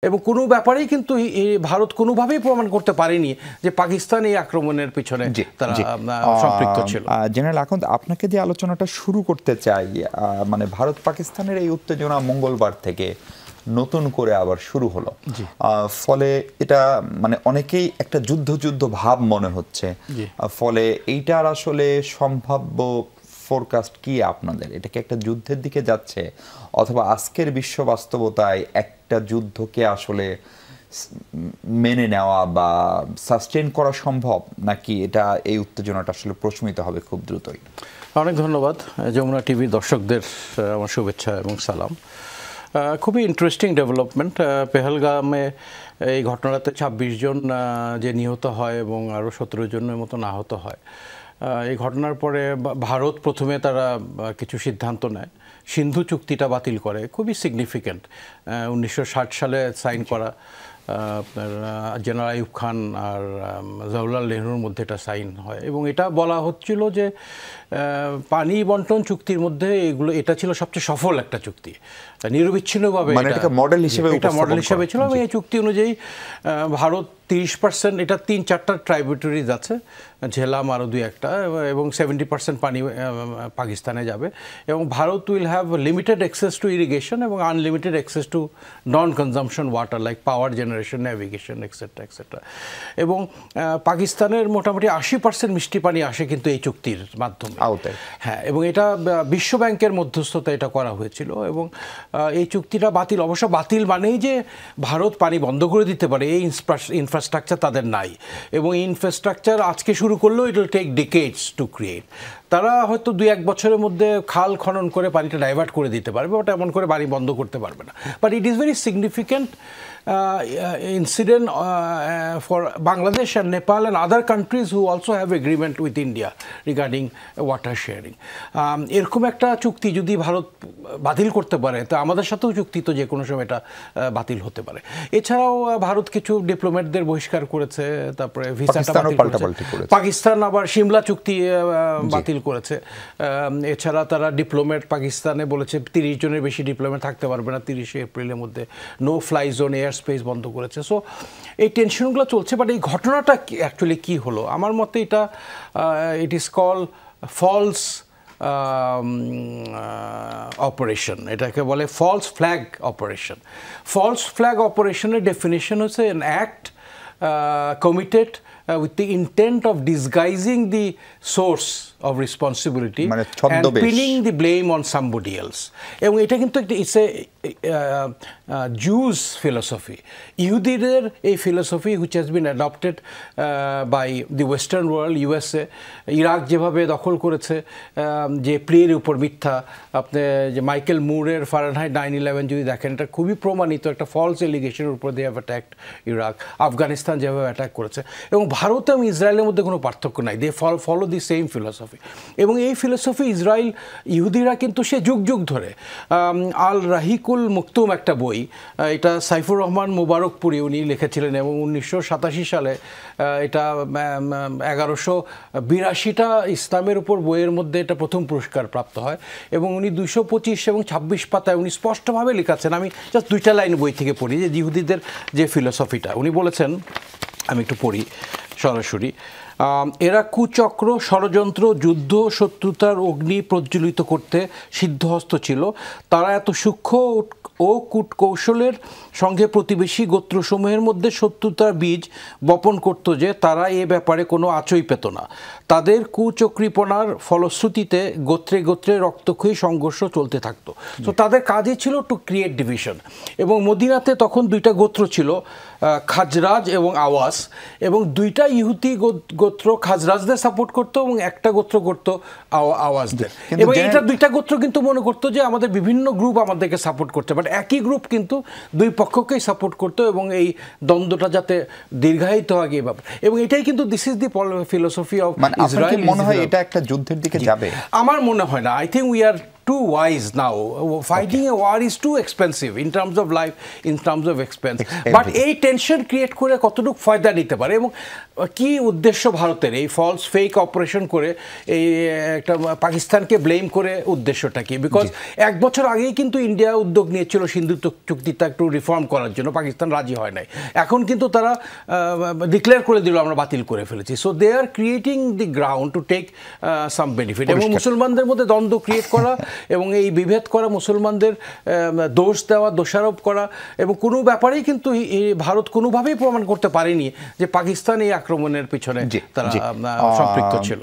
এবং কোনো ব্যাপারেই কিন্তু ভারত কোনোভাবেই প্রমাণ করতে পারেনি যে পাকিস্তান এই আক্রমণের পিছনে তারা সম্পৃক্ত ছিল। জেনারেল আখন্দ, আপনাকে যে আলোচনাটা শুরু করতে চাই, মানে ভারত পাকিস্তানের এই উত্তেজনা মঙ্গলবার থেকে নতুন করে আবার শুরু হলো, ফলে এটা মানে অনেকেই একটা যুদ্ধ ভাব মনে হচ্ছে। ফলে এইটার আসলে সম্ভাব্য ফোরকাস্ট কি আপনাদের? এটা কি একটা যুদ্ধের দিকে যাচ্ছে, অথবা আজকের বিশ্ব বাস্তবতায় একটা যুদ্ধকে আসলে মেনে নেওয়া বা সাস্টেন করা সম্ভব, নাকি এটা এই উত্তেজনাটা আসলে প্রশমিত হবে খুব দ্রুতই? অনেক ধন্যবাদ। যমুনা টিভির দর্শকদের আমার শুভেচ্ছা এবং সালাম। খুবই ইন্টারেস্টিং ডেভেলপমেন্ট। পেহেলগামে এই ঘটনাতে ২৬ জন যে নিহত হয় এবং আরও ১৭ জনের মতন আহত হয়। এই ঘটনার পরে ভারত প্রথমে তারা কিছু সিদ্ধান্ত নেয়, সিন্ধু চুক্তিটা বাতিল করে, খুবই সিগনিফিক্যান্ট। ১৯৬০ সালে সাইন করা, আপনার জেনারেল আইয়ুব খান আর জওহরলাল নেহরুর মধ্যে এটা সাইন হয় এবং এটা বলা হচ্ছিল যে পানি বন্টন চুক্তির মধ্যে এটা ছিল সবচেয়ে সফল একটা চুক্তি, নিরবিচ্ছিন্নভাবে এটা মডেল হিসেবে ছিল। এবং এই চুক্তি অনুযায়ী ভারত ৩০%, এটা ৩-৪টা ট্রাইবিউটারিজ আছে, ঝেলাম আরও ২-১টা, এবং 70% পানি পাকিস্তানে যাবে। এবং Bharat will have limited access to irrigation এবং unlimited access to non consumption water like power generation, navigation, etcetera etcetera. এবং পাকিস্তানের মোটামুটি 80% মিষ্টি পানি আসে কিন্তু এই চুক্তির মাধ্যমে। হ্যাঁ, এবং এটা বিশ্ব ব্যাংকের মধ্যস্থতা এটা করা হয়েছিল। এবং এই চুক্তিটা বাতিল, অবশ্য বাতিল মানেই যে ভারত পানি বন্ধ করে দিতে পারে এই ইনফ্রাস্ট্রাকচার তাদের নাই। এবং ইনফ্রাস্ট্রাকচার আজকে শুরু করলেও it will take decades to create. তারা হয়তো ২-১ বছরের মধ্যে খাল খনন করে পানিটা ডাইভার্ট করে দিতে পারবে, ওটা এমন করে পানি বন্ধ করতে পারবে না। But it is very significant incident for Bangladesh and Nepal and other countries who also have agreement with India regarding water sharing. এরকম একটা চুক্তি যদি ভারত বাতিল করতে পারে, তো আমাদের সাথেও চুক্তি তো যে কোনো সময় এটা বাতিল হতে পারে। এছাড়াও ভারত কিছু ডিপ্লোম্যাটদের বহিষ্কার করেছে, তারপরে ভিসাটা বাতিল করেছে। পাকিস্তান আবার সিমলা চুক্তি বাতিল করেছে। এছাড়া তারা ডিপ্লোম্যাট পাকিস্তানে বলেছে ৩০ জনের বেশি ডিপ্লোম্যাট থাকতে পারবে না ৩০শে এপ্রিলের মধ্যে, no fly zone, air space বন্ধ করেছে। সো এই টেনশনগুলো চলছে। বাট এই ঘটনাটা অ্যাকচুয়ালি কী হলো, আমার মতে এটা it is call false operation. এটাকে বলে false flag operation. False flag অপারেশনের ডেফিনেশন হচ্ছে an act committed with the intent of disguising the source of responsibility and pinning the blame on somebody else. এবং এটা কিন্তু ইটস এ Jews philosophy, ইহুদিদের এই philosophy which has been adopted by the western world, USA, Iraq যেভাবে দখল করেছে, যে প্লের উপর মিথ্যা, আপনি যে মাইকেল মুরের ফারেনহাইট 9/11 যদি দেখেন, এটা খুবই প্রমাণিত একটা ফলস এলিগেশনের উপর দিয়ে হ্যাভ অ্যাটাকড ইরাক। আফগানিস্তান যেভাবে অ্যাটাক করেছে। এবং ভারত এবং ইসরায়েলের মধ্যে কোনো পার্থক্য নাই, দে ফলো দি সেম ফিলোসফি। এবং এই ফিলোসফি ইসরায়েল ইহুদিরা কিন্তু সে যুগ যুগ ধরে, আল রাহিকুল মুকতুম একটা বই, এটা সাইফুর রহমান মুবারকপুরি উনি লিখেছিলেন এবং 1987 সালে এটা 1182টা ইসলামের উপর বইয়ের মধ্যে এটা প্রথম পুরস্কার প্রাপ্ত হয়। এবং উনি 225 এবং 26 পাতায় উনি স্পষ্টভাবে লিখেছেন, আমি জাস্ট 2টা লাইন বই থেকে পড়ি, যে ইহুদিদের যে ফিলোসফিটা উনি বলেছেন, আমি একটু পড়ি সরাসরি। এরা কুচক্র, ষড়যন্ত্র, যুদ্ধ, শত্রুতার অগ্নি প্রজ্বলিত করতে সিদ্ধহস্ত ছিল। তারা এত সূক্ষ্ম ও কূটকৌশলের সঙ্গে প্রতিবেশী গোত্রসমূহের মধ্যে শত্রুতার বীজ বপন করত যে তারা এ ব্যাপারে কোনো আঁচই পেত না। তাদের কুচক্রীপনার ফলশ্রুতিতে গোত্রে গোত্রে রক্তক্ষয়ী সংঘর্ষ চলতে থাকতো। তো তাদের কাজই ছিল টু ক্রিয়েট ডিভিশন। এবং মদিনাতে তখন 2টা গোত্র ছিল, খাজরাজ এবং আওয়াস, এবং 2টা ইহুদি গোত্র খাজরাজদের সাপোর্ট করতো এবং একটা গোত্র করতো আওয়াজদের। এবং এটা 2টা গোত্র কিন্তু মনে করতো যে আমাদের বিভিন্ন গ্রুপ আমাদেরকে সাপোর্ট করতে, বাট একই গ্রুপ কিন্তু 2 পক্ষকেই সাপোর্ট করতো এবং এই দ্বন্দ্বটা যাতে দীর্ঘায়িত হয় এই ব্যাপার। এবং এটাই কিন্তু this is the philosophy of Israel. মনে হয় এটা একটা যুদ্ধের দিকে যাবে? আমার মনে হয় না। I think we are too wise now. Fighting a war is too expensive in terms of life, in terms of expense. But এই টেনশন ক্রিয়েট করে কতটুকু ফায়দা নিতে পারে এবং কি উদ্দেশ্য ভারতের এই ফলস ফেক অপারেশন করে এই একটা পাকিস্তানকে ব্লেম করে উদ্দেশ্যটা কি? বিকজ এক বছর আগেই কিন্তু ইন্ডিয়া উদ্যোগ নিয়েছিল সিন্ধু চুক্তিটা একটু রিফর্ম করার জন্য, পাকিস্তান রাজি হয় নাই। এখন কিন্তু তারা ডিক্লেয়ার করে দিল আমরা বাতিল করে ফেলেছি। So they are creating the ground to take some benefit এবং মুসলমানদের মধ্যে দ্বন্দ্ব ক্রিয়েট করা এবং এই বিভেদ করা, মুসলমানদের দোষ দেওয়া, দোষারোপ করা এবং কোনো ব্যাপারেই কিন্তু ভারত কোনোভাবেই প্রমাণ করতে পারেনি যে পাকিস্তান এই আক্রমণের পিছনে তারা সম্পৃক্ত ছিল।